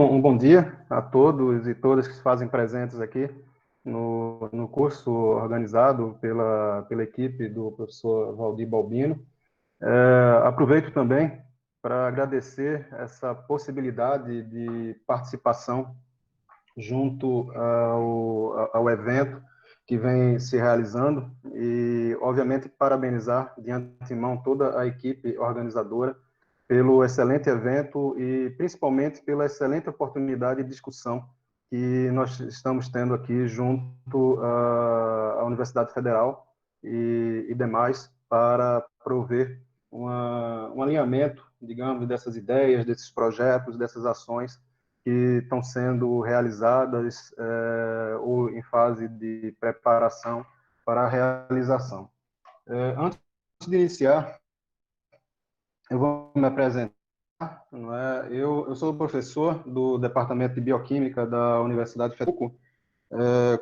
Um bom dia a todos e todas que se fazem presentes aqui no curso organizado pela equipe do professor Valdir Balbino. Aproveito também para agradecer essa possibilidade de participação junto ao evento que vem se realizando e, obviamente, parabenizar de antemão toda a equipe organizadora pelo excelente evento e principalmente pela excelente oportunidade de discussão que nós estamos tendo aqui junto à Universidade Federal e demais para prover um alinhamento, digamos, dessas ideias, desses projetos, dessas ações que estão sendo realizadas ou em fase de preparação para a realização. Antes de iniciar, eu vou me apresentar. Não é? Eu sou professor do Departamento de Bioquímica da Universidade Federal.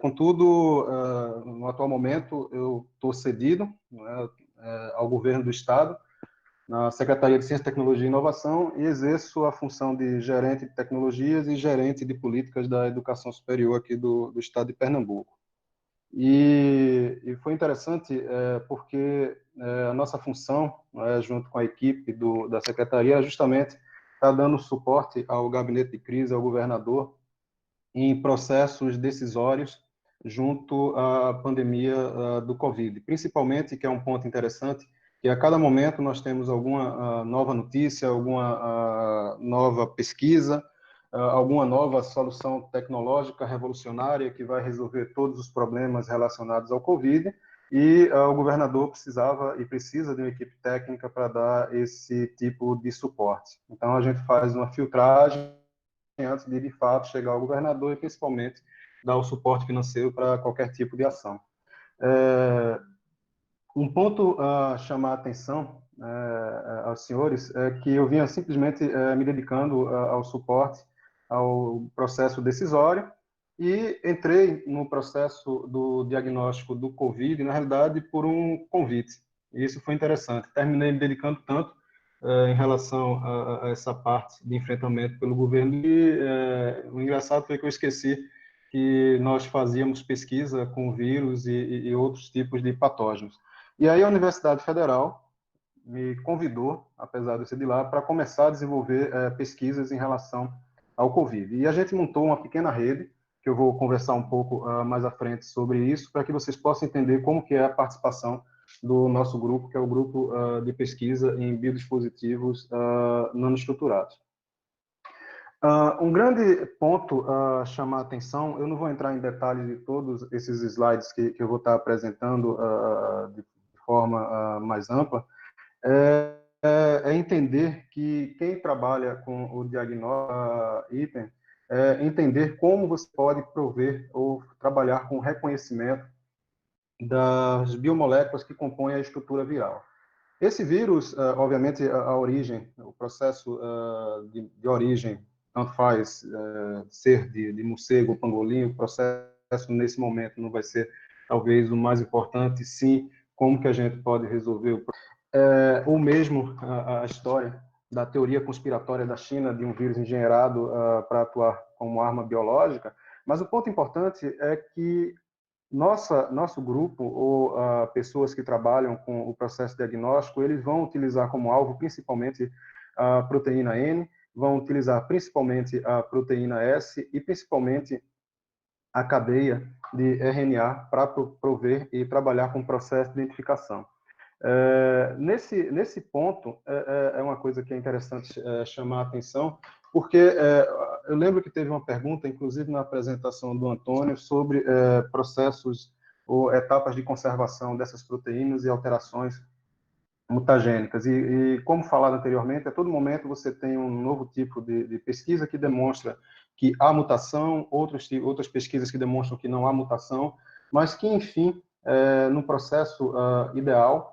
Contudo, no atual momento, eu estou cedido, não é, ao governo do Estado, na Secretaria de Ciência, Tecnologia e Inovação, e exerço a função de gerente de tecnologias e gerente de políticas da educação superior aqui do Estado de Pernambuco. E foi interessante porque a nossa função, junto com a equipe da Secretaria, é justamente estar dando suporte ao gabinete de crise, ao governador, em processos decisórios junto à pandemia do Covid. Principalmente, que é um ponto interessante, que a cada momento nós temos alguma nova notícia, alguma nova pesquisa, alguma nova solução tecnológica revolucionária que vai resolver todos os problemas relacionados ao Covid, e o governador precisava e precisa de uma equipe técnica para dar esse tipo de suporte. Então, a gente faz uma filtragem antes de fato, chegar ao governador e, principalmente, dar o suporte financeiro para qualquer tipo de ação. Um ponto a chamar a atenção aos senhores é que eu vinha simplesmente me dedicando ao suporte ao processo decisório e entrei no processo do diagnóstico do Covid, na realidade, por um convite. E isso foi interessante. Terminei me dedicando tanto em relação a essa parte de enfrentamento pelo governo. E o engraçado foi que eu esqueci que nós fazíamos pesquisa com vírus e outros tipos de patógenos. E aí a Universidade Federal me convidou, apesar de eu ser de lá, para começar a desenvolver pesquisas em relação ao Covid. E a gente montou uma pequena rede, que eu vou conversar um pouco mais à frente sobre isso, para que vocês possam entender como que é a participação do nosso grupo, que é o grupo de pesquisa em biodispositivos nanoestruturados. Um grande ponto a chamar a atenção, eu não vou entrar em detalhes de todos esses slides que eu vou estar apresentando de forma mais ampla, é entender que quem trabalha com o diagnóstico item, entender como você pode prover ou trabalhar com o reconhecimento das biomoléculas que compõem a estrutura viral. Esse vírus, obviamente, a origem, o processo de origem, tanto faz ser de morcego ou pangolim, o processo nesse momento não vai ser talvez o mais importante, sim, como que a gente pode resolver o ou mesmo a história da teoria conspiratória da China de um vírus engenheirado para atuar como arma biológica, mas o ponto importante é que nosso grupo, ou pessoas que trabalham com o processo diagnóstico, eles vão utilizar como alvo principalmente a proteína N, vão utilizar principalmente a proteína S e principalmente a cadeia de RNA para prover e trabalhar com o processo de identificação. Nesse ponto, é uma coisa que é interessante chamar a atenção, porque eu lembro que teve uma pergunta, inclusive na apresentação do Antônio, sobre processos ou etapas de conservação dessas proteínas e alterações mutagênicas. E como falado anteriormente, a todo momento você tem um novo tipo de pesquisa que demonstra que há mutação, outras pesquisas que demonstram que não há mutação, mas que, enfim, no processo ideal,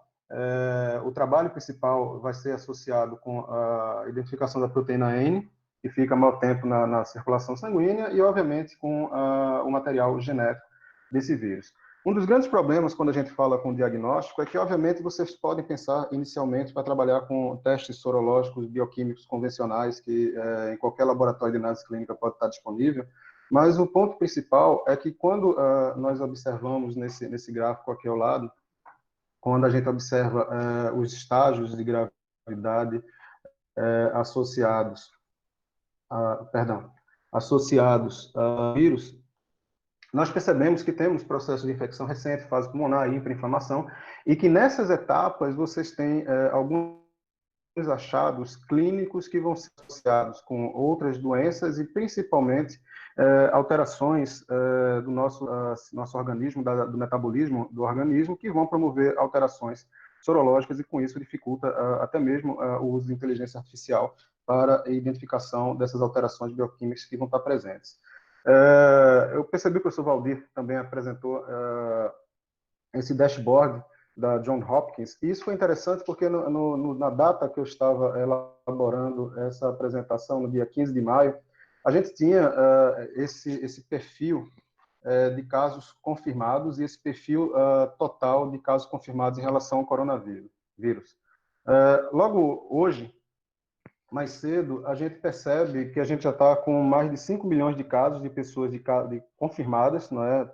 o trabalho principal vai ser associado com a identificação da proteína N, que fica maior tempo na circulação sanguínea, e, obviamente, com o material genético desse vírus. Um dos grandes problemas quando a gente fala com diagnóstico é que, obviamente, vocês podem pensar inicialmente para trabalhar com testes sorológicos bioquímicos convencionais, que em qualquer laboratório de análise clínica pode estar disponível, mas o ponto principal é que quando nós observamos nesse gráfico aqui ao lado, quando a gente observa os estágios de gravidade associados perdão, associados a vírus, nós percebemos que temos processo de infecção recente, fase pulmonar, hiperinflamação, e que nessas etapas vocês têm alguns achados clínicos que vão ser associados com outras doenças e principalmente alterações do nosso organismo, do metabolismo do organismo, que vão promover alterações sorológicas e com isso dificulta até mesmo o uso de inteligência artificial para a identificação dessas alterações bioquímicas que vão estar presentes. Eu percebi que o professor Valdir também apresentou esse dashboard da Johns Hopkins, e isso foi interessante porque na data que eu estava elaborando essa apresentação, no dia 15 de maio, a gente tinha esse perfil de casos confirmados e esse perfil total de casos confirmados em relação ao coronavírus. Logo hoje, mais cedo, a gente percebe que a gente já está com mais de 5 milhões de casos de pessoas confirmadas, não é,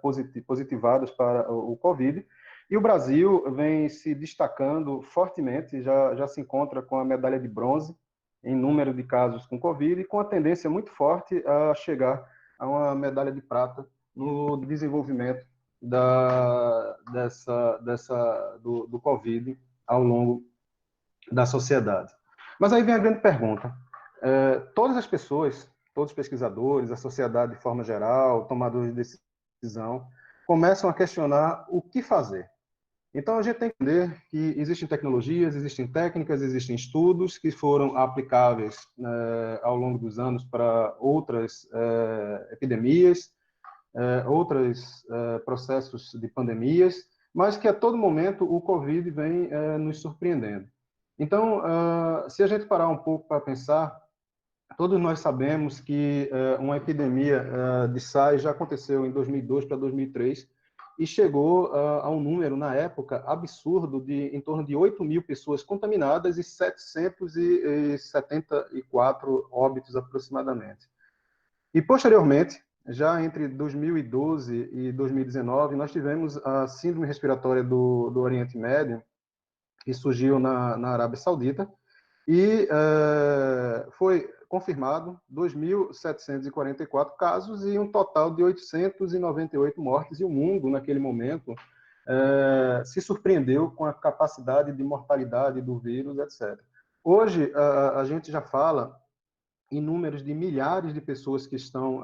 positivadas para o Covid, e o Brasil vem se destacando fortemente, já se encontra com a medalha de bronze em número de casos com Covid, e com a tendência muito forte a chegar a uma medalha de prata no desenvolvimento do Covid ao longo da sociedade. Mas aí vem a grande pergunta. Todas as pessoas, todos os pesquisadores, a sociedade de forma geral, tomadores de decisão, começam a questionar o que fazer. Então, a gente tem que entender que existem tecnologias, existem técnicas, existem estudos que foram aplicáveis ao longo dos anos para outras epidemias, outros processos de pandemias, mas que a todo momento o Covid vem nos surpreendendo. Então, se a gente parar um pouco para pensar, todos nós sabemos que uma epidemia de SARS já aconteceu em 2002 para 2003 e chegou a um número, na época, absurdo de em torno de 8 mil pessoas contaminadas e 774 óbitos aproximadamente. E, posteriormente, já entre 2012 e 2019, nós tivemos a síndrome respiratória do Oriente Médio, que surgiu na Arábia Saudita, e foi confirmado 2.744 casos e um total de 898 mortes, e o mundo, naquele momento, se surpreendeu com a capacidade de mortalidade do vírus, etc. Hoje, a gente já fala em números de milhares de pessoas que estão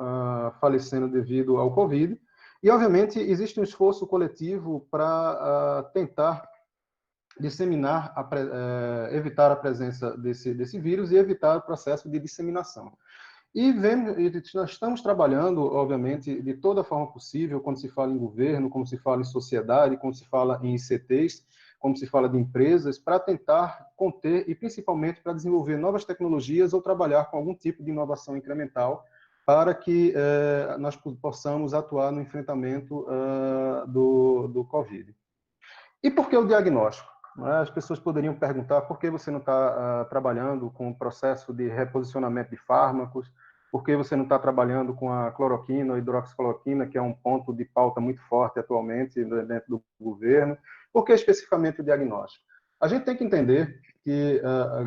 falecendo devido ao Covid, e, obviamente, existe um esforço coletivo para tentar disseminar, evitar a presença desse vírus e evitar o processo de disseminação. E nós estamos trabalhando, obviamente, de toda forma possível, quando se fala em governo, como se fala em sociedade, como se fala em ICTs, como se fala de empresas, para tentar conter e, principalmente, para desenvolver novas tecnologias ou trabalhar com algum tipo de inovação incremental para que nós possamos atuar no enfrentamento do Covid. E por que o diagnóstico? As pessoas poderiam perguntar por que você não está trabalhando com o processo de reposicionamento de fármacos, por que você não está trabalhando com a cloroquina ou hidroxicloroquina, que é um ponto de pauta muito forte atualmente dentro do governo, por que especificamente o diagnóstico? A gente tem que entender que a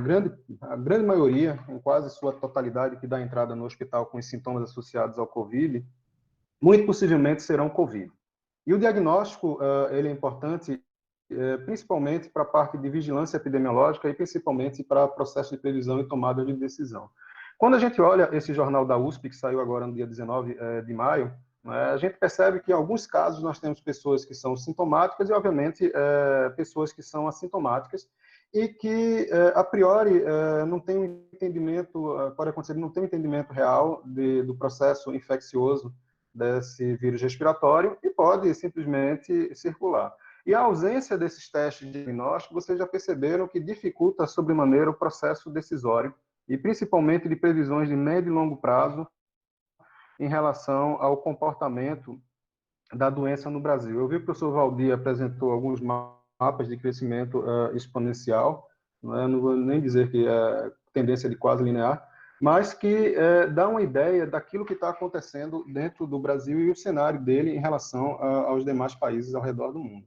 grande maioria, em quase sua totalidade, que dá entrada no hospital com os sintomas associados ao Covid, muito possivelmente serão Covid. E o diagnóstico ele é importante principalmente para a parte de vigilância epidemiológica e principalmente para o processo de previsão e tomada de decisão. Quando a gente olha esse jornal da USP, que saiu agora no dia 19 de maio, a gente percebe que em alguns casos nós temos pessoas que são sintomáticas e, obviamente, pessoas que são assintomáticas e que, a priori, não tem um entendimento, pode acontecer, não tem um entendimento real do processo infeccioso desse vírus respiratório e pode simplesmente circular. E a ausência desses testes de diagnóstico, vocês já perceberam que dificulta sobremaneira o processo decisório e principalmente de previsões de médio e longo prazo em relação ao comportamento da doença no Brasil. Eu vi que o professor Valdir apresentou alguns mapas de crescimento exponencial, não vou nem dizer que é tendência de quase linear, mas que dá uma ideia daquilo que está acontecendo dentro do Brasil e o cenário dele em relação aos demais países ao redor do mundo.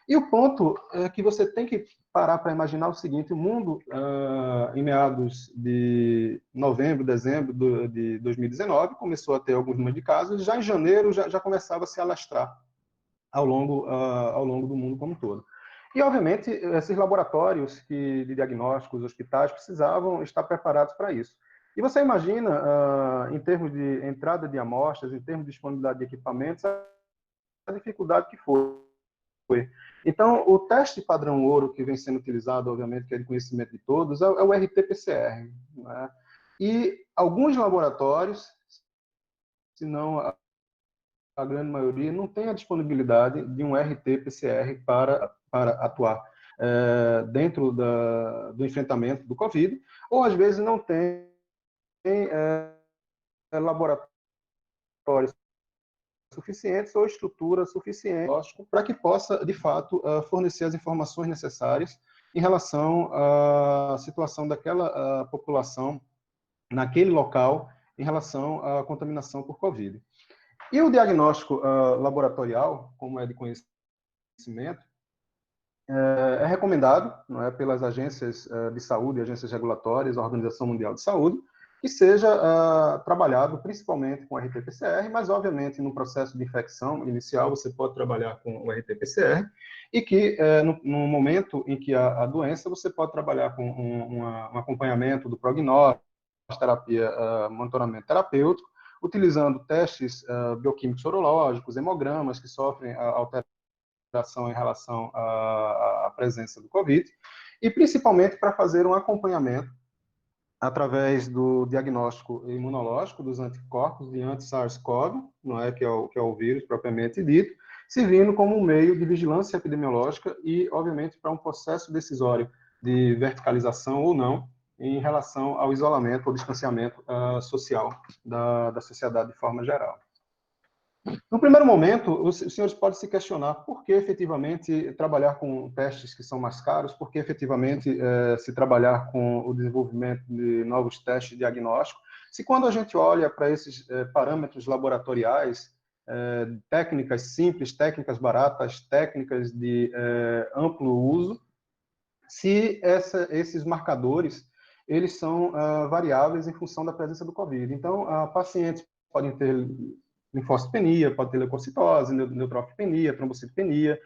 E o ponto é que você tem que parar para imaginar o seguinte: o mundo, em meados de novembro, dezembro de 2019, começou a ter alguns números de casos, e já em janeiro já começava a se alastrar ao longo do mundo como um todo. E, obviamente, esses laboratórios de diagnósticos, hospitais, precisavam estar preparados para isso. E você imagina, em termos de entrada de amostras, em termos de disponibilidade de equipamentos, a dificuldade que foi. Então, o teste padrão ouro que vem sendo utilizado, obviamente, que é de conhecimento de todos, é o RT-PCR. Né? E alguns laboratórios, se não a grande maioria, não tem a disponibilidade de um RT-PCR para atuar dentro do enfrentamento do Covid, ou às vezes não tem laboratórios suficientes ou estrutura suficiente para que possa, de fato, fornecer as informações necessárias em relação à situação daquela população naquele local em relação à contaminação por Covid. E o diagnóstico laboratorial, como é de conhecimento, é recomendado, não é, pelas agências de saúde, agências regulatórias, a Organização Mundial de Saúde, que seja trabalhado principalmente com RT-PCR, mas, obviamente, no processo de infecção inicial, você pode trabalhar com o RT-PCR, e que, no momento em que há a doença, você pode trabalhar com um acompanhamento do prognóstico, terapia, monitoramento terapêutico, utilizando testes bioquímicos sorológicos, hemogramas, que sofrem alteração em relação à presença do Covid, e principalmente para fazer um acompanhamento através do diagnóstico imunológico dos anticorpos de anti-SARS-CoV, não é, que é o vírus propriamente dito, servindo como um meio de vigilância epidemiológica e, obviamente, para um processo decisório de verticalização ou não em relação ao isolamento ou distanciamento social da sociedade de forma geral. No primeiro momento, os senhores podem se questionar por que efetivamente trabalhar com testes que são mais caros, por que efetivamente se trabalhar com o desenvolvimento de novos testes de diagnóstico, se quando a gente olha para esses parâmetros laboratoriais, técnicas simples, técnicas baratas, técnicas de amplo uso, se esses marcadores eles são variáveis em função da presença do Covid. Então, pacientes podem ter linfocitopenia, pode ter leucocitose, neutropenia, trombocitopenia,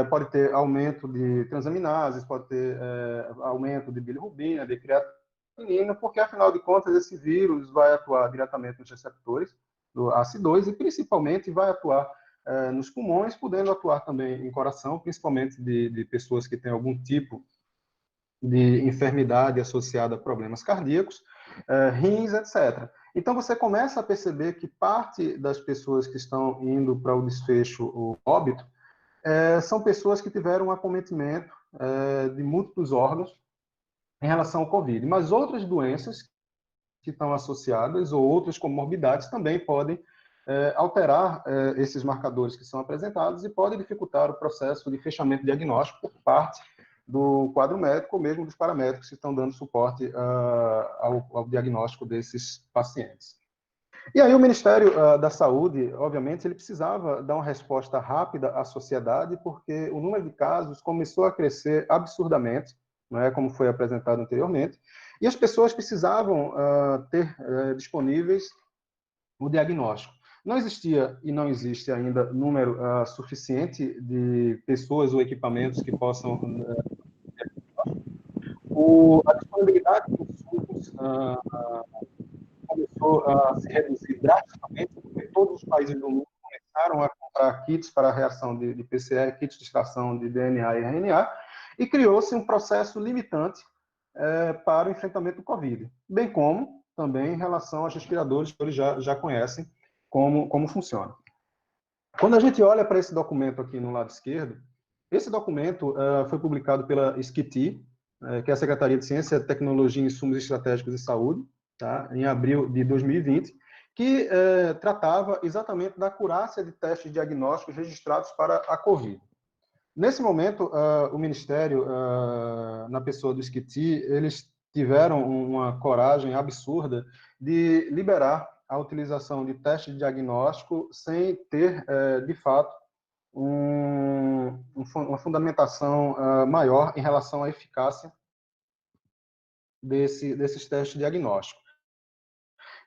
pode ter aumento de transaminases, pode ter aumento de bilirrubina, de creatinina, porque, afinal de contas, esse vírus vai atuar diretamente nos receptores do ACE2 e, principalmente, vai atuar nos pulmões, podendo atuar também em coração, principalmente de pessoas que têm algum tipo de enfermidade associada a problemas cardíacos, rins, etc. Então, você começa a perceber que parte das pessoas que estão indo para o desfecho, o óbito, são pessoas que tiveram um acometimento de múltiplos órgãos em relação ao Covid. Mas outras doenças que estão associadas ou outras comorbidades também podem alterar esses marcadores que são apresentados e podem dificultar o processo de fechamento diagnóstico por parte do quadro médico ou mesmo dos paramédicos que estão dando suporte ao diagnóstico desses pacientes. E aí o Ministério da Saúde, obviamente, ele precisava dar uma resposta rápida à sociedade, porque o número de casos começou a crescer absurdamente, não é, como foi apresentado anteriormente, e as pessoas precisavam ter disponíveis o diagnóstico. Não existia e não existe ainda número suficiente de pessoas ou equipamentos que possam a disponibilidade de insumos começou a se reduzir drasticamente, porque todos os países do mundo começaram a comprar kits para a reação de PCR, kits de extração de DNA e RNA, e criou-se um processo limitante para o enfrentamento do Covid, bem como também em relação aos respiradores, que eles já conhecem como funciona. Quando a gente olha para esse documento aqui no lado esquerdo, esse documento foi publicado pela SCIT, que é a Secretaria de Ciência, Tecnologia, Insumos Estratégicos e Saúde, tá? Em abril de 2020, que tratava exatamente da acurácia de testes diagnósticos registrados para a COVID. Nesse momento, o Ministério, na pessoa do Schiti, eles tiveram uma coragem absurda de liberar a utilização de testes de diagnóstico sem ter, de fato, uma fundamentação maior em relação à eficácia desses testes de diagnóstico.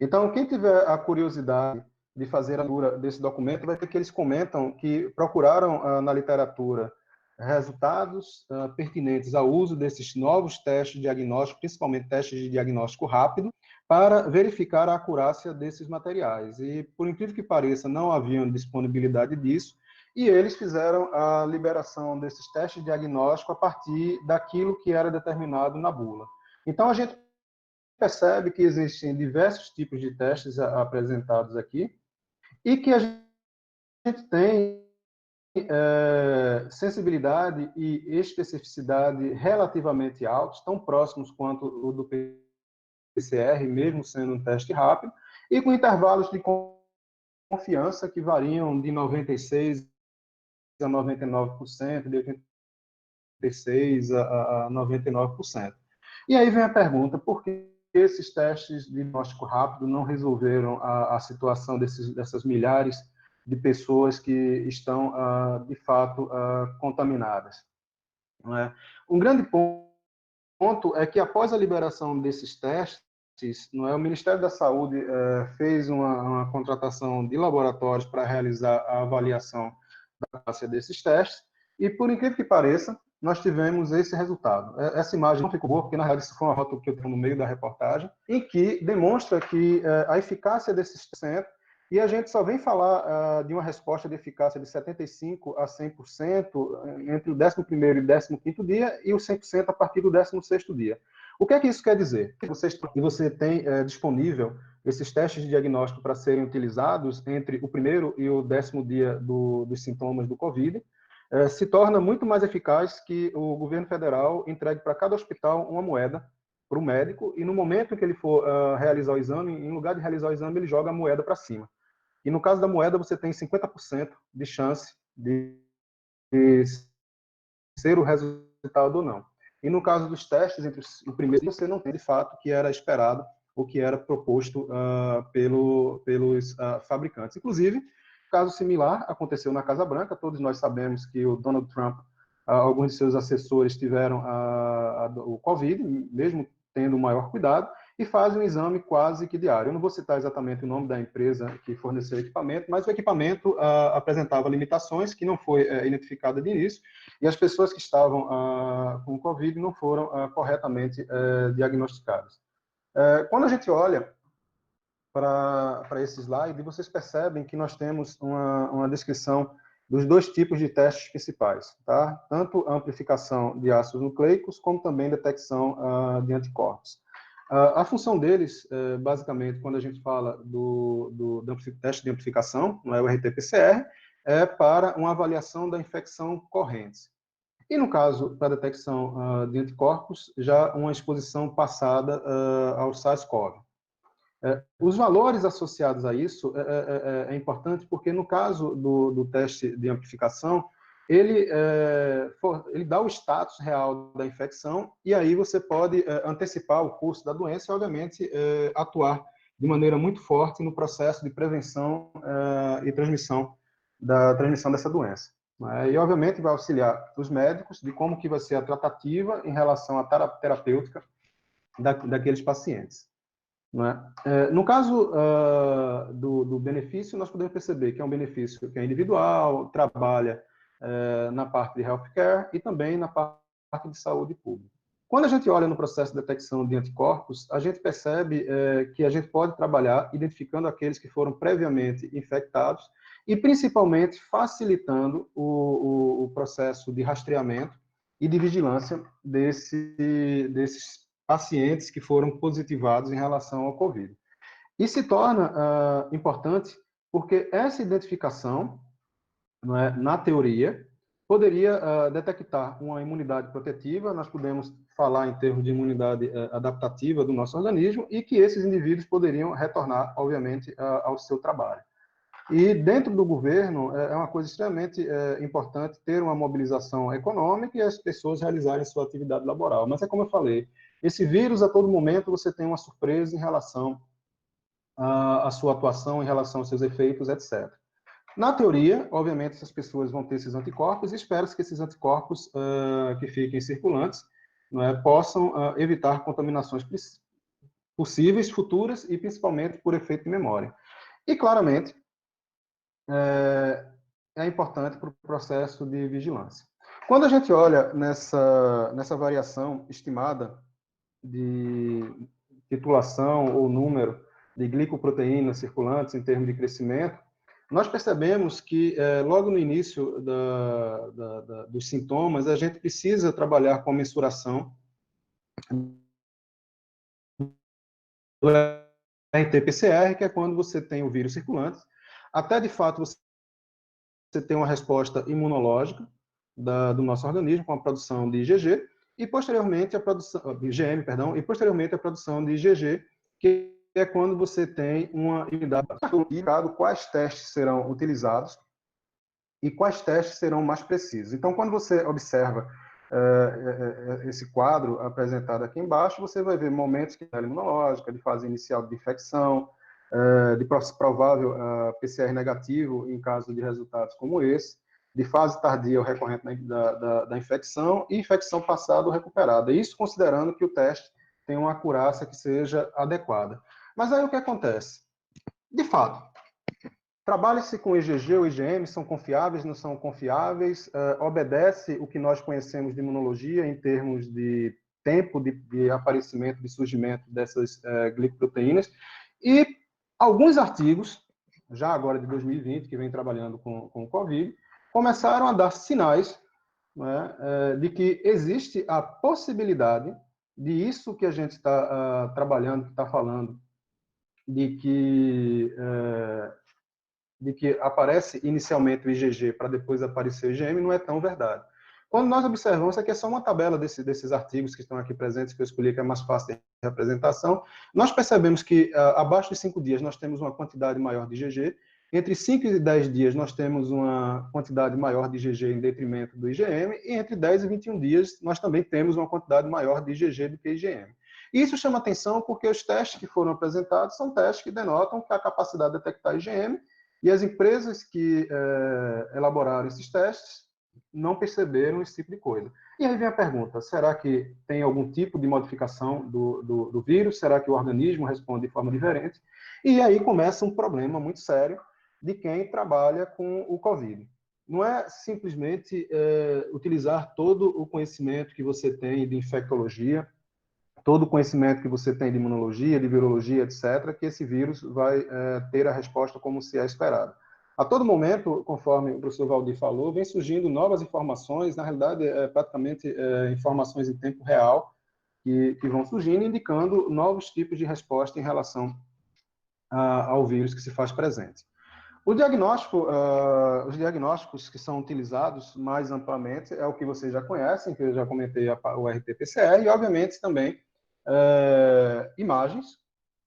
Então, quem tiver a curiosidade de fazer a leitura desse documento, vai ver que eles comentam que procuraram na literatura resultados pertinentes ao uso desses novos testes de diagnóstico, principalmente testes de diagnóstico rápido, para verificar a acurácia desses materiais. E, por incrível que pareça, não haviam disponibilidade disso, e eles fizeram a liberação desses testes de diagnóstico a partir daquilo que era determinado na bula. Então, a gente percebe que existem diversos tipos de testes apresentados aqui e que a gente tem sensibilidade e especificidade relativamente altos, tão próximos quanto o do PCR, mesmo sendo um teste rápido, e com intervalos de confiança que variam de 96% a 99%, de 86% a 99%. E aí vem a pergunta, por que esses testes de diagnóstico rápido não resolveram a situação dessas milhares de pessoas que estão, de fato, contaminadas? Não é? Um grande ponto é que, após a liberação desses testes, não é, o Ministério da Saúde fez uma contratação de laboratórios para realizar a avaliação da eficácia desses testes, e, por incrível que pareça, nós tivemos esse resultado. Essa imagem não ficou boa, porque, na realidade, isso foi uma foto que eu tenho no meio da reportagem, em que demonstra que a eficácia desses testes, e a gente só vem falar de uma resposta de eficácia de 75% a 100% entre o 11º e 15º dia, e o 100% a partir do 16º dia. O que é que isso quer dizer? Você tem disponível esses testes de diagnóstico para serem utilizados entre o 1º e o 10º dia dos sintomas do COVID, se torna muito mais eficaz que o governo federal entregue para cada hospital uma moeda para o médico, e no momento em que ele for realizar o exame, em lugar de realizar o exame, ele joga a moeda para cima. E no caso da moeda, você tem 50% de chance de ser o resultado ou não. E no caso dos testes, entre o primeiro, você não tem de fato o que era esperado, o que era proposto pelos fabricantes. Inclusive, caso similar aconteceu na Casa Branca. Todos nós sabemos que o Donald Trump, alguns de seus assessores tiveram o Covid, mesmo tendo maior cuidado, e fazem um exame quase que diário. Eu não vou citar exatamente o nome da empresa que forneceu o equipamento, mas o equipamento apresentava limitações que não foi identificada de início, e as pessoas que estavam com Covid não foram corretamente diagnosticadas. Quando a gente olha para esse slide, vocês percebem que nós temos uma descrição dos dois tipos de testes principais, tá? Tanto a amplificação de ácidos nucleicos, como também detecção de anticorpos. A função deles, basicamente, quando a gente fala do teste de amplificação, não é o RT-PCR, é para uma avaliação da infecção corrente. E no caso da detecção de anticorpos, já uma exposição passada ao SARS-CoV. Os valores associados a isso é importante porque, no caso do teste de amplificação, ele dá o status real da infecção, e aí você pode antecipar o curso da doença e, obviamente, atuar de maneira muito forte no processo de prevenção e transmissão dessa doença. E, obviamente, vai auxiliar os médicos de como que vai ser a tratativa em relação à terapêutica daqueles pacientes. Não é? No caso do benefício, nós podemos perceber que é um benefício que é individual, trabalha na parte de healthcare e também na parte de saúde pública. Quando a gente olha no processo de detecção de anticorpos, a gente percebe que a gente pode trabalhar identificando aqueles que foram previamente infectados e, principalmente, facilitando o processo de rastreamento e de vigilância desses pacientes que foram positivados em relação ao COVID. E se torna importante porque essa identificação, não é, na teoria, poderia detectar uma imunidade protetiva, nós podemos falar em termos de imunidade adaptativa do nosso organismo, e que esses indivíduos poderiam retornar, obviamente, ao seu trabalho. E dentro do governo, é uma coisa extremamente importante ter uma mobilização econômica e as pessoas realizarem sua atividade laboral. Mas é como eu falei, esse vírus, a todo momento, você tem uma surpresa em relação à sua atuação, em relação aos seus efeitos, etc. Na teoria, obviamente, essas pessoas vão ter esses anticorpos e espera-se que esses anticorpos que fiquem circulantes, não é, possam evitar contaminações possíveis, futuras e principalmente por efeito de memória. E, claramente, é importante para o processo de vigilância. Quando a gente olha nessa variação estimada de titulação ou número de glicoproteínas circulantes em termos de crescimento, nós percebemos que logo no início dos sintomas, a gente precisa trabalhar com a mensuração do RT-PCR, que é quando você tem o vírus circulante, até de fato você tem uma resposta imunológica do nosso organismo com a produção de IgG e posteriormente a produção IgM, perdão, e posteriormente a produção de IgG, que é quando você tem uma imunidade. Quais testes serão utilizados e quais testes serão mais precisos. Então, quando você observa esse quadro apresentado aqui embaixo, você vai ver momentos de imunológica, de fase inicial de infecção, de provável PCR negativo em caso de resultados como esse, de fase tardia ou recorrente da infecção e infecção passada ou recuperada. Isso considerando que o teste tem uma acurácia que seja adequada. Mas aí o que acontece? De fato, trabalha-se com IgG ou IgM, são confiáveis, não são confiáveis, obedece o que nós conhecemos de imunologia em termos de tempo de aparecimento, de surgimento dessas glicoproteínas, e alguns artigos, já agora de 2020, que vem trabalhando com o Covid, começaram a dar sinais, né, de que existe a possibilidade de isso que a gente está trabalhando, que está falando, de que aparece inicialmente o IgG para depois aparecer o IgM, não é tão verdade. Quando nós observamos, aqui é só uma tabela desses artigos que estão aqui presentes, que eu escolhi que é mais fácil de representação, nós percebemos que abaixo de 5 dias nós temos uma quantidade maior de IgG, entre 5 e 10 dias nós temos uma quantidade maior de IgG em detrimento do IgM, e entre 10 e 21 dias nós também temos uma quantidade maior de IgG do que IgM. E isso chama atenção porque os testes que foram apresentados são testes que denotam que a capacidade de detectar IgM, e as empresas que elaboraram esses testes não perceberam esse tipo de coisa. E aí vem a pergunta, será que tem algum tipo de modificação do vírus? Será que o organismo responde de forma diferente? E aí começa um problema muito sério de quem trabalha com o Covid. Não é simplesmente utilizar todo o conhecimento que você tem de infectologia, todo o conhecimento que você tem de imunologia, de virologia, etc., que esse vírus vai ter a resposta como se é esperado. A todo momento, conforme o professor Valdir falou, vem surgindo novas informações, na realidade, praticamente informações em tempo real, que vão surgindo, indicando novos tipos de resposta em relação ao vírus que se faz presente. O diagnóstico, os diagnósticos que são utilizados mais amplamente é o que vocês já conhecem, que eu já comentei, o RT-PCR, e, obviamente, também imagens,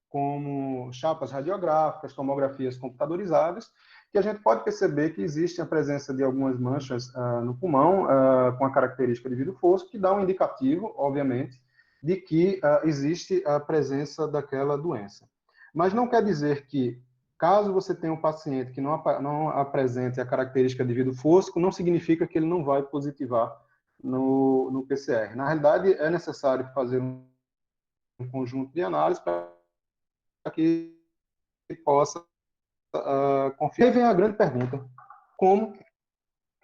como chapas radiográficas, tomografias computadorizadas, que a gente pode perceber que existe a presença de algumas manchas no pulmão, com a característica de vidro fosco, que dá um indicativo, obviamente, de que existe a presença daquela doença. Mas não quer dizer que, caso você tenha um paciente que não apresente a característica de vidro fosco, não significa que ele não vai positivar no PCR. Na realidade, é necessário fazer um conjunto de análises para que possa confiar. Aí vem a grande pergunta: como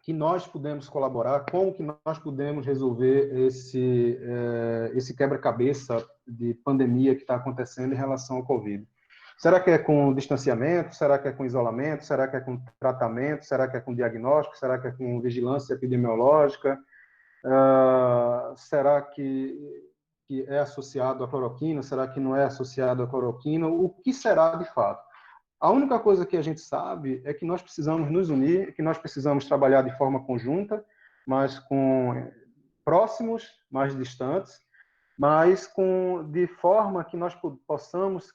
que nós podemos colaborar, como que nós podemos resolver esse quebra-cabeça de pandemia que está acontecendo em relação ao Covid? Será que é com distanciamento? Será que é com isolamento? Será que é com tratamento? Será que é com diagnóstico? Será que é com vigilância epidemiológica? Será que é associado à cloroquina? Será que não é associado à cloroquina? O que será de fato? A única coisa que a gente sabe é que nós precisamos nos unir, que nós precisamos trabalhar de forma conjunta, mas com próximos, mais distantes, mas de forma que nós possamos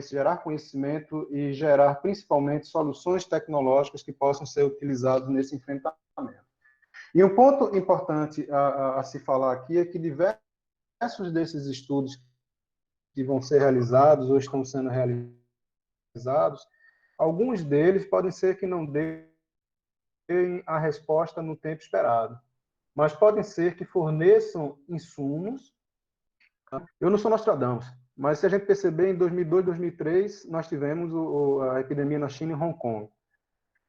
gerar conhecimento e gerar principalmente soluções tecnológicas que possam ser utilizadas nesse enfrentamento. E um ponto importante a se falar aqui é que diversos desses estudos que vão ser realizados ou estão sendo realizados, alguns deles podem ser que não deem a resposta no tempo esperado, mas podem ser que forneçam insumos. Eu não sou Nostradamus, mas se a gente perceber, em 2002, 2003, nós tivemos a epidemia na China e Hong Kong.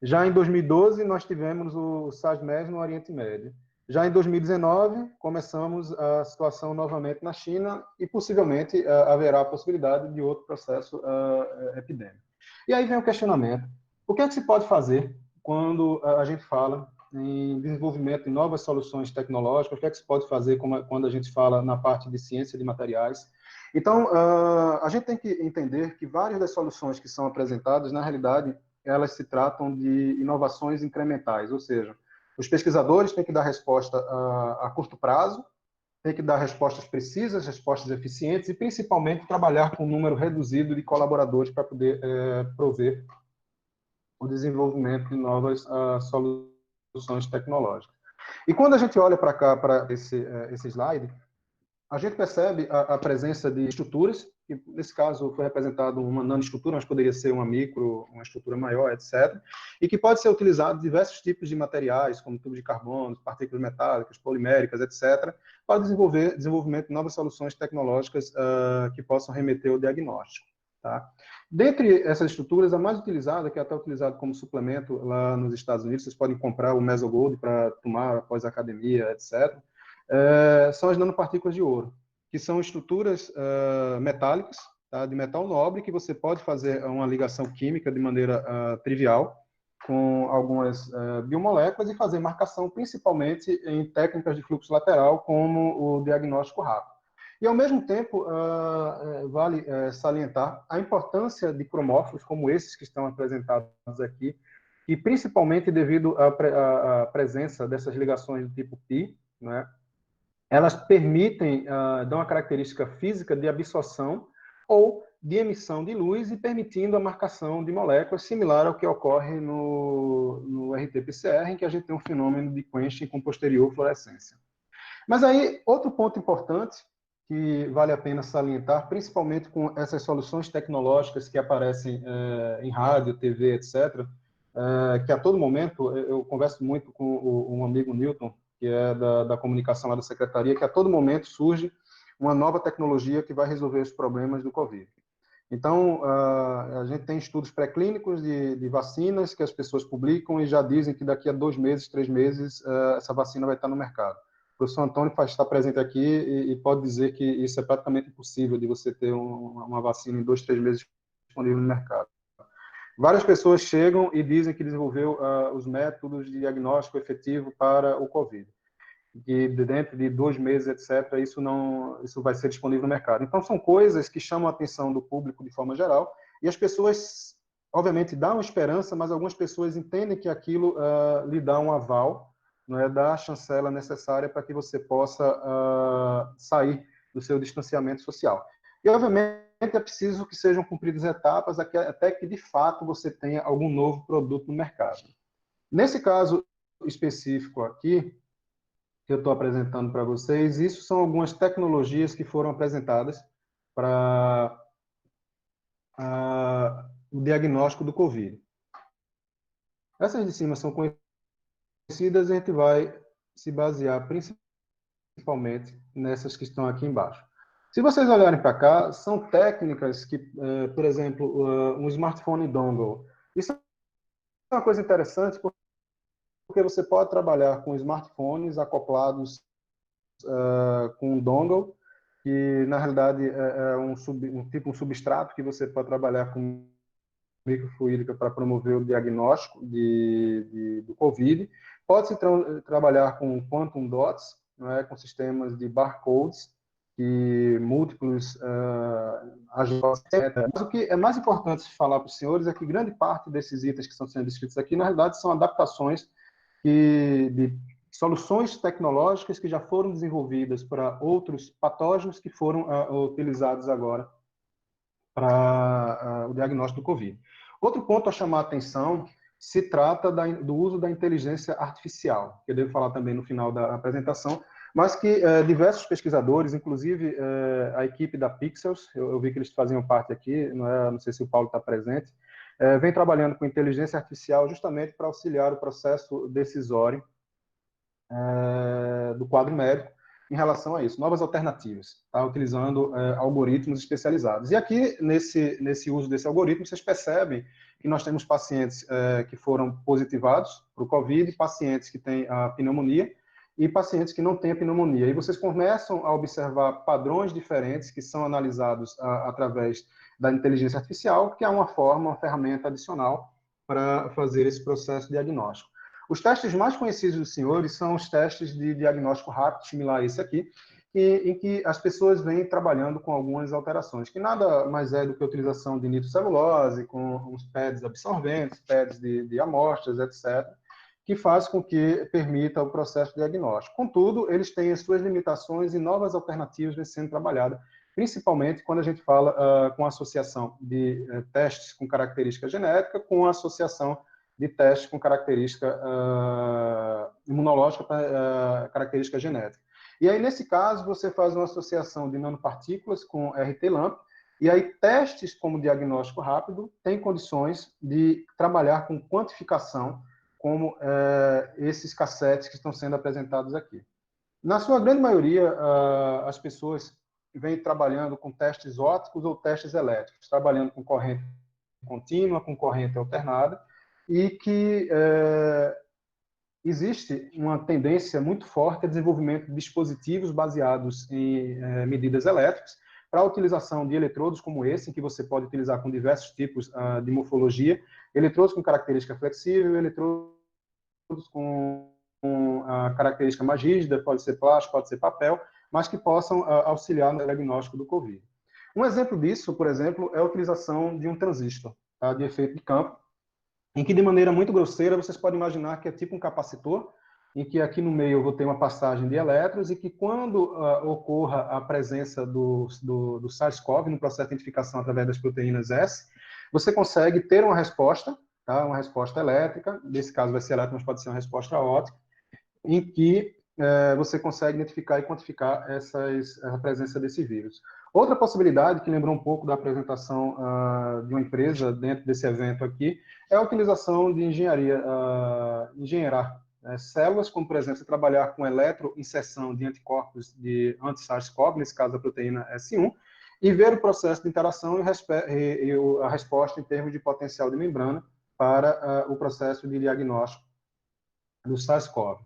Já em 2012, nós tivemos o SARS-MERS no Oriente Médio. Já em 2019, começamos a situação novamente na China e possivelmente haverá a possibilidade de outro processo epidêmico. E aí vem o questionamento. O que é que se pode fazer quando a gente fala em desenvolvimento de novas soluções tecnológicas? O que é que se pode fazer quando a gente fala na parte de ciência de materiais? Então, a gente tem que entender que várias das soluções que são apresentadas, na realidade, elas se tratam de inovações incrementais, ou seja, os pesquisadores têm que dar resposta a curto prazo, têm que dar respostas precisas, respostas eficientes e, principalmente, trabalhar com um número reduzido de colaboradores para poder prover o desenvolvimento de novas soluções tecnológicas. E quando a gente olha para cá, para esse slide, a gente percebe a presença de estruturas, que nesse caso foi representado uma nanoestrutura, mas poderia ser uma micro, uma estrutura maior, etc., e que pode ser utilizado diversos tipos de materiais, como tubo de carbono, partículas metálicas, poliméricas, etc., para desenvolvimento de novas soluções tecnológicas que possam remeter ao diagnóstico. Tá? Dentre essas estruturas, a mais utilizada, que é até utilizada como suplemento lá nos Estados Unidos, vocês podem comprar o Mesogold para tomar após a academia, etc., são as nanopartículas de ouro, que são estruturas metálicas, tá, de metal nobre, que você pode fazer uma ligação química de maneira trivial com algumas biomoléculas e fazer marcação, principalmente em técnicas de fluxo lateral, como o diagnóstico rápido. E, ao mesmo tempo, vale salientar a importância de cromóforos como esses que estão apresentados aqui, e principalmente devido à presença dessas ligações do tipo pi, né, elas permitem, dão uma característica física de absorção ou de emissão de luz e permitindo a marcação de moléculas, similar ao que ocorre no RT-PCR, em que a gente tem um fenômeno de quenching com posterior fluorescência. Mas aí, outro ponto importante que vale a pena salientar, principalmente com essas soluções tecnológicas que aparecem em rádio, TV, etc., que a todo momento, eu converso muito com um amigo Newton, que é da comunicação lá da secretaria, que a todo momento surge uma nova tecnologia que vai resolver os problemas do Covid. Então, a gente tem estudos pré-clínicos de vacinas que as pessoas publicam e já dizem que daqui a 2 meses, 3 meses, essa vacina vai estar no mercado. O professor Antônio está presente aqui e pode dizer que isso é praticamente impossível de você ter uma vacina em 2, 3 meses disponível no mercado. Várias pessoas chegam e dizem que desenvolveu os métodos de diagnóstico efetivo para o Covid. Que dentro de 2 meses, etc., isso vai ser disponível no mercado. Então, são coisas que chamam a atenção do público de forma geral, e as pessoas, obviamente, dão esperança, mas algumas pessoas entendem que aquilo lhe dá um aval, não é, dá a chancela necessária para que você possa sair do seu distanciamento social. E, obviamente, é preciso que sejam cumpridas etapas até que, de fato, você tenha algum novo produto no mercado. Nesse caso específico aqui, que eu estou apresentando para vocês, isso são algumas tecnologias que foram apresentadas para o diagnóstico do Covid. Essas de cima são conhecidas e a gente vai se basear principalmente nessas que estão aqui embaixo. Se vocês olharem para cá, são técnicas que, por exemplo, um smartphone dongle. Isso é uma coisa interessante porque você pode trabalhar com smartphones acoplados com um dongle, que na realidade é um substrato que você pode trabalhar com microfluídica para promover o diagnóstico do COVID. Pode-se trabalhar com quantum dots, não é, com sistemas de barcodes, e múltiplos agendas, etc. Mas o que é mais importante falar para os senhores é que grande parte desses itens que estão sendo descritos aqui, na realidade, são adaptações soluções tecnológicas que já foram desenvolvidas para outros patógenos que foram utilizados agora para o diagnóstico do Covid. Outro ponto a chamar a atenção se trata do uso da inteligência artificial, que eu devo falar também no final da apresentação, mas que diversos pesquisadores, inclusive a equipe da Pixels, eu vi que eles faziam parte aqui, não sei se o Paulo está presente, vem trabalhando com inteligência artificial justamente para auxiliar o processo decisório do quadro médico em relação a isso, novas alternativas, tá? Utilizando algoritmos especializados. E aqui, nesse uso desse algoritmo, vocês percebem que nós temos pacientes que foram positivados para o COVID, pacientes que têm a pneumonia e pacientes que não têm a pneumonia. E vocês começam a observar padrões diferentes que são analisados através da inteligência artificial, que é uma forma, uma ferramenta adicional para fazer esse processo diagnóstico. Os testes mais conhecidos dos senhores são os testes de diagnóstico rápido, similar a esse aqui, em que as pessoas vêm trabalhando com algumas alterações, que nada mais é do que a utilização de nitrocelulose, com uns pads absorventes, pads de amostras, etc., que faz com que permita o processo diagnóstico. Contudo, eles têm as suas limitações e novas alternativas vêm sendo trabalhadas, principalmente quando a gente fala com a associação de testes com característica genética, com a associação de testes com característica imunológica para característica genética. E aí, nesse caso, você faz uma associação de nanopartículas com RT-LAMP, e aí testes como diagnóstico rápido têm condições de trabalhar com quantificação, como esses cassetes que estão sendo apresentados aqui. Na sua grande maioria, as pessoas vêm trabalhando com testes ópticos ou testes elétricos, trabalhando com corrente contínua, com corrente alternada, e que existe uma tendência muito forte a desenvolvimento de dispositivos baseados em medidas elétricas para a utilização de eletrodos como esse, em que você pode utilizar com diversos tipos de morfologia, eletrodos com característica flexível, eletrodos com a característica mais rígida, pode ser plástico, pode ser papel, mas que possam auxiliar no diagnóstico do COVID. Um exemplo disso, por exemplo, é a utilização de um transistor de efeito de campo, em que, de maneira muito grosseira, vocês podem imaginar que é tipo um capacitor, em que aqui no meio eu vou ter uma passagem de elétrons, e que quando ocorra a presença do SARS-CoV no processo de identificação através das proteínas S, você consegue ter uma resposta, tá? Uma resposta elétrica, nesse caso vai ser elétrica, mas pode ser uma resposta óptica, em que você consegue identificar e quantificar a presença desse vírus. Outra possibilidade, que lembrou um pouco da apresentação de uma empresa dentro desse evento aqui, é a utilização de engenheirar células, como, por exemplo, você trabalhar com eletroinserção de anticorpos de anti-SARS-CoV, nesse caso a proteína S1, e ver o processo de interação e a resposta em termos de potencial de membrana para o processo de diagnóstico do SARS-CoV.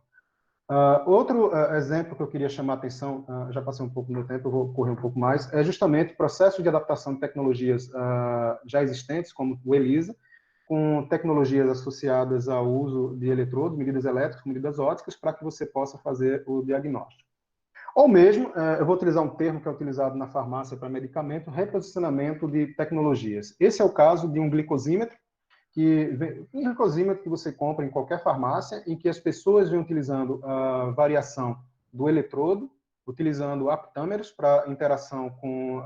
Outro exemplo que eu queria chamar a atenção, já passei um pouco do meu tempo, eu vou correr um pouco mais, é justamente o processo de adaptação de tecnologias já existentes, como o ELISA, com tecnologias associadas ao uso de eletrodos, medidas elétricas, medidas ópticas, para que você possa fazer o diagnóstico. Ou mesmo, eu vou utilizar um termo que é utilizado na farmácia para medicamento, reposicionamento de tecnologias. Esse é o caso de um glicosímetro, um glicosímetro que você compra em qualquer farmácia, em que as pessoas vêm utilizando a variação do eletrodo, utilizando aptâmeros para interação com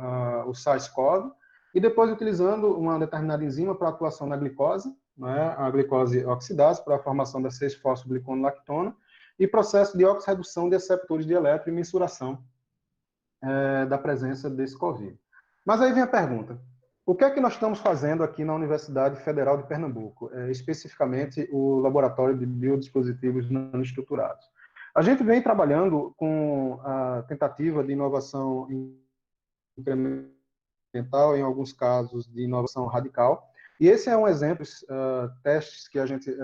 o SARS-CoV, e depois utilizando uma determinada enzima para atuação na glicose, né, a glicose oxidase, para a formação da 6-fosfogliconolactona, e processo de oxirredução de receptores de elétron e mensuração da presença desse COVID. Mas aí vem a pergunta: o que é que nós estamos fazendo aqui na Universidade Federal de Pernambuco, especificamente o Laboratório de Biodispositivos Nanoestruturados? A gente vem trabalhando com a tentativa de inovação incremental, em alguns casos de inovação radical, e esse é um exemplo, testes que a gente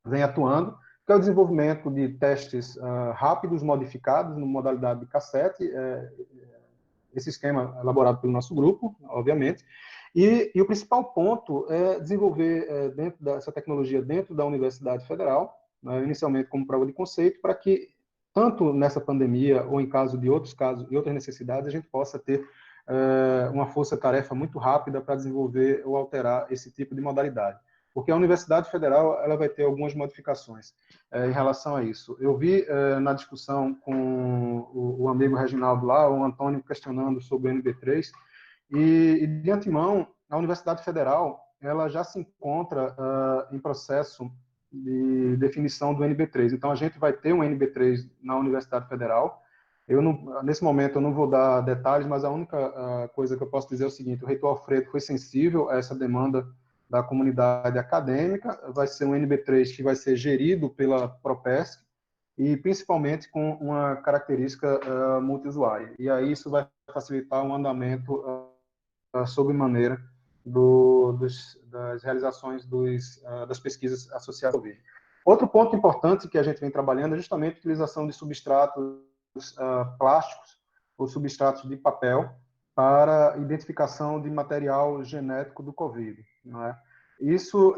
vem atuando, que é o desenvolvimento de testes rápidos, modificados, na modalidade de cassete, esse esquema elaborado pelo nosso grupo, obviamente, e o principal ponto é desenvolver essa tecnologia dentro da Universidade Federal, né, inicialmente como prova de conceito, para que, tanto nessa pandemia ou em caso de outros casos e outras necessidades, a gente possa ter uma força-tarefa muito rápida para desenvolver ou alterar esse tipo de modalidade. porque a Universidade Federal ela vai ter algumas modificações em relação a isso. Eu vi na discussão com o amigo Reginaldo lá, o Antônio questionando sobre o NB3, e de antemão, a Universidade Federal ela já se encontra em processo de definição do NB3. Então, a gente vai ter um NB3 na Universidade Federal. Eu não, nesse momento, eu não vou dar detalhes, mas a única coisa que eu posso dizer é o seguinte: o reitor Alfredo foi sensível a essa demanda da comunidade acadêmica. Vai ser um NB3 que vai ser gerido pela Propesc e principalmente com uma característica multiusuária. E aí isso vai facilitar um andamento sob maneira das realizações das pesquisas associadas ao vírus. Outro ponto importante que a gente vem trabalhando é justamente a utilização de substratos plásticos ou substratos de papel para identificação de material genético do COVID. Não é? Isso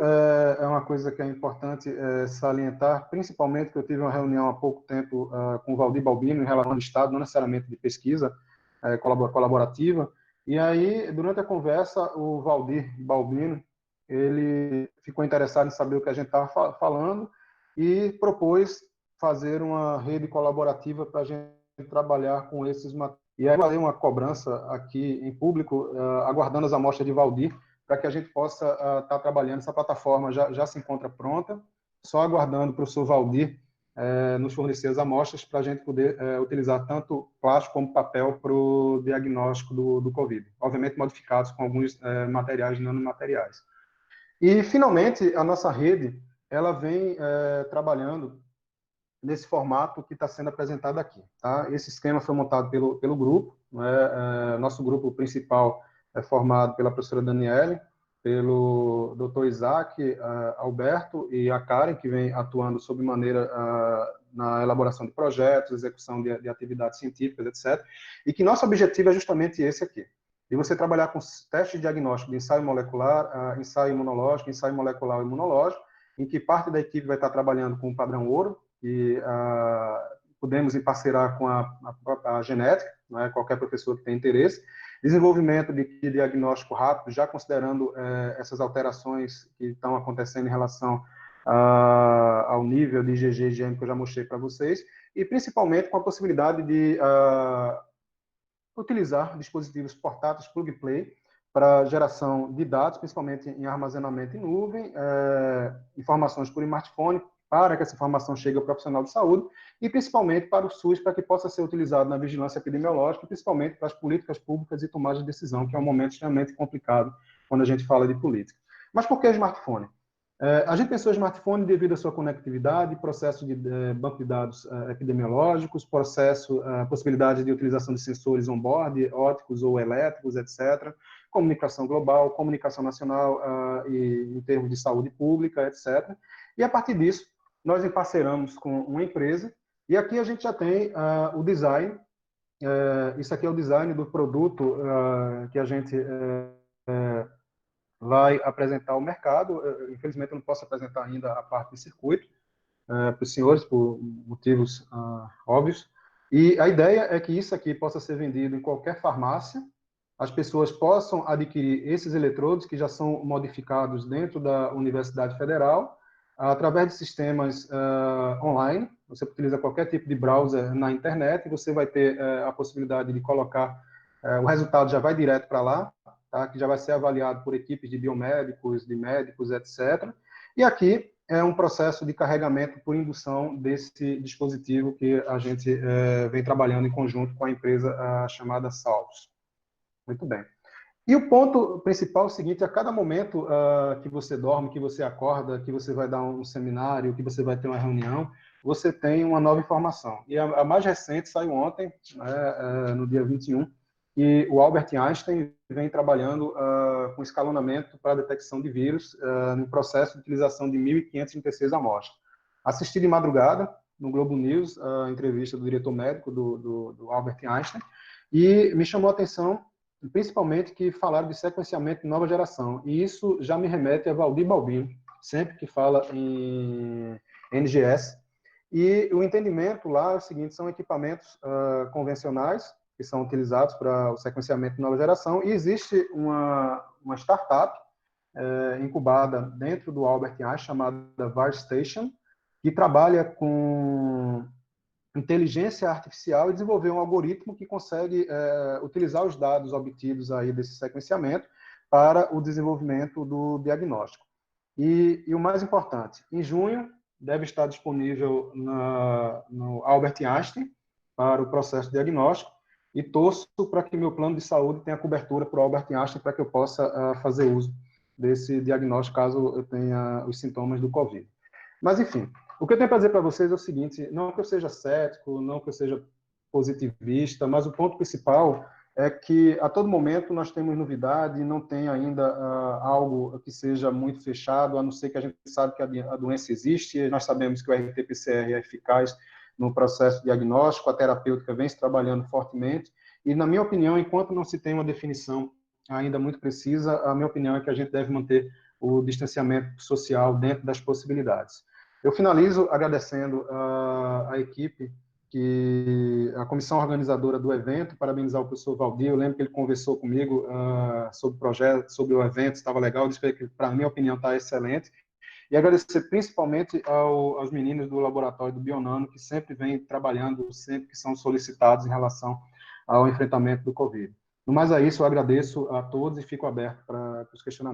é uma coisa que é importante salientar, principalmente que eu tive uma reunião há pouco tempo com o Valdir Balbino em relação ao Estado, não necessariamente de pesquisa colaborativa, e aí, durante a conversa, o Valdir Balbino, ele ficou interessado em saber o que a gente estava falando e propôs fazer uma rede colaborativa para a gente trabalhar com esses materiais. E aí, fazer uma cobrança aqui em público, aguardando as amostras de Valdir, para que a gente possa estar trabalhando. Essa plataforma já se encontra pronta, só aguardando o professor Valdir nos fornecer as amostras para a gente poder utilizar tanto plástico como papel para o diagnóstico do COVID, obviamente modificados com alguns materiais nanomateriais. E, finalmente, a nossa rede ela vem trabalhando nesse formato que está sendo apresentado aqui. Tá? Esse esquema foi montado pelo grupo, né? Nosso grupo principal é formado pela professora Daniele, pelo Dr. Isaac, Alberto e a Karen, que vem atuando sob maneira na elaboração de projetos, execução de atividades científicas, etc. E que nosso objetivo é justamente esse aqui, de você trabalhar com testes de diagnóstico de ensaio molecular, ensaio imunológico, ensaio molecular e imunológico, em que parte da equipe vai estar trabalhando com o padrão ouro, e podemos emparcerar com a genética, né, qualquer professor que tenha interesse, desenvolvimento de diagnóstico rápido, já considerando essas alterações que estão acontecendo em relação ao nível de IgG e IgM que eu já mostrei para vocês, e principalmente com a possibilidade de utilizar dispositivos portáteis plug-and-play para geração de dados, principalmente em armazenamento em nuvem, informações por smartphone, para que essa informação chegue ao profissional de saúde, e principalmente para o SUS, para que possa ser utilizado na vigilância epidemiológica, principalmente para as políticas públicas e tomadas de decisão, que é um momento extremamente complicado quando a gente fala de política. Mas por que smartphone? A gente pensou em smartphone devido à sua conectividade, processo de banco de dados epidemiológicos, possibilidade de utilização de sensores on-board, ópticos ou elétricos, etc., comunicação global, comunicação nacional e em termos de saúde pública, etc. E, a partir disso, nós emparceramos com uma empresa, e aqui a gente já tem o design. Isso aqui é o design do produto que a gente vai apresentar ao mercado. Infelizmente, eu não posso apresentar ainda a parte de circuito para os senhores, por motivos óbvios. E a ideia é que isso aqui possa ser vendido em qualquer farmácia, as pessoas possam adquirir esses eletrodos que já são modificados dentro da Universidade Federal, através de sistemas online. Você utiliza qualquer tipo de browser na internet, você vai ter a possibilidade de colocar, o resultado já vai direto para lá, tá? Que já vai ser avaliado por equipes de biomédicos, de médicos, etc. E aqui é um processo de carregamento por indução desse dispositivo que a gente vem trabalhando em conjunto com a empresa chamada Saltos. Muito bem. E o ponto principal é o seguinte: a cada momento que você dorme, que você acorda, que você vai dar um seminário, que você vai ter uma reunião, você tem uma nova informação. E a mais recente saiu ontem, no dia 21, e o Albert Einstein vem trabalhando com escalonamento para a detecção de vírus no processo de utilização de 1.536 amostras. Assisti de madrugada, no Globo News, a entrevista do diretor médico do Albert Einstein, e me chamou a atenção principalmente que falaram de sequenciamento de nova geração. E isso já me remete a Valdir Balbino, sempre que fala em NGS. E o entendimento lá é o seguinte: são equipamentos convencionais que são utilizados para o sequenciamento de nova geração, e existe uma startup incubada dentro do Albert Einstein, chamada VARStation, que trabalha com inteligência artificial e desenvolveu um algoritmo que consegue utilizar os dados obtidos aí desse sequenciamento para o desenvolvimento do diagnóstico. E o mais importante, em junho deve estar disponível no Albert Einstein para o processo diagnóstico e torço para que meu plano de saúde tenha cobertura para o Albert Einstein para que eu possa fazer uso desse diagnóstico caso eu tenha os sintomas do Covid. Mas, enfim, o que eu tenho para dizer para vocês é o seguinte, não que eu seja cético, não que eu seja positivista, mas o ponto principal é que a todo momento nós temos novidade e não tem ainda algo que seja muito fechado, a não ser que a gente sabe que a doença existe, e nós sabemos que o RT-PCR é eficaz no processo diagnóstico, a terapêutica vem se trabalhando fortemente, e na minha opinião, enquanto não se tem uma definição ainda muito precisa, a minha opinião é que a gente deve manter o distanciamento social dentro das possibilidades. Eu finalizo agradecendo a equipe, a comissão organizadora do evento, parabenizar o professor Valdir, eu lembro que ele conversou comigo sobre o projeto, sobre o evento, estava legal, disse que, para a minha opinião, está excelente, e agradecer principalmente aos meninos do laboratório do Bionano, que sempre vêm trabalhando, sempre que são solicitados em relação ao enfrentamento do Covid. No mais é isso, eu agradeço a todos e fico aberto para os questionamentos.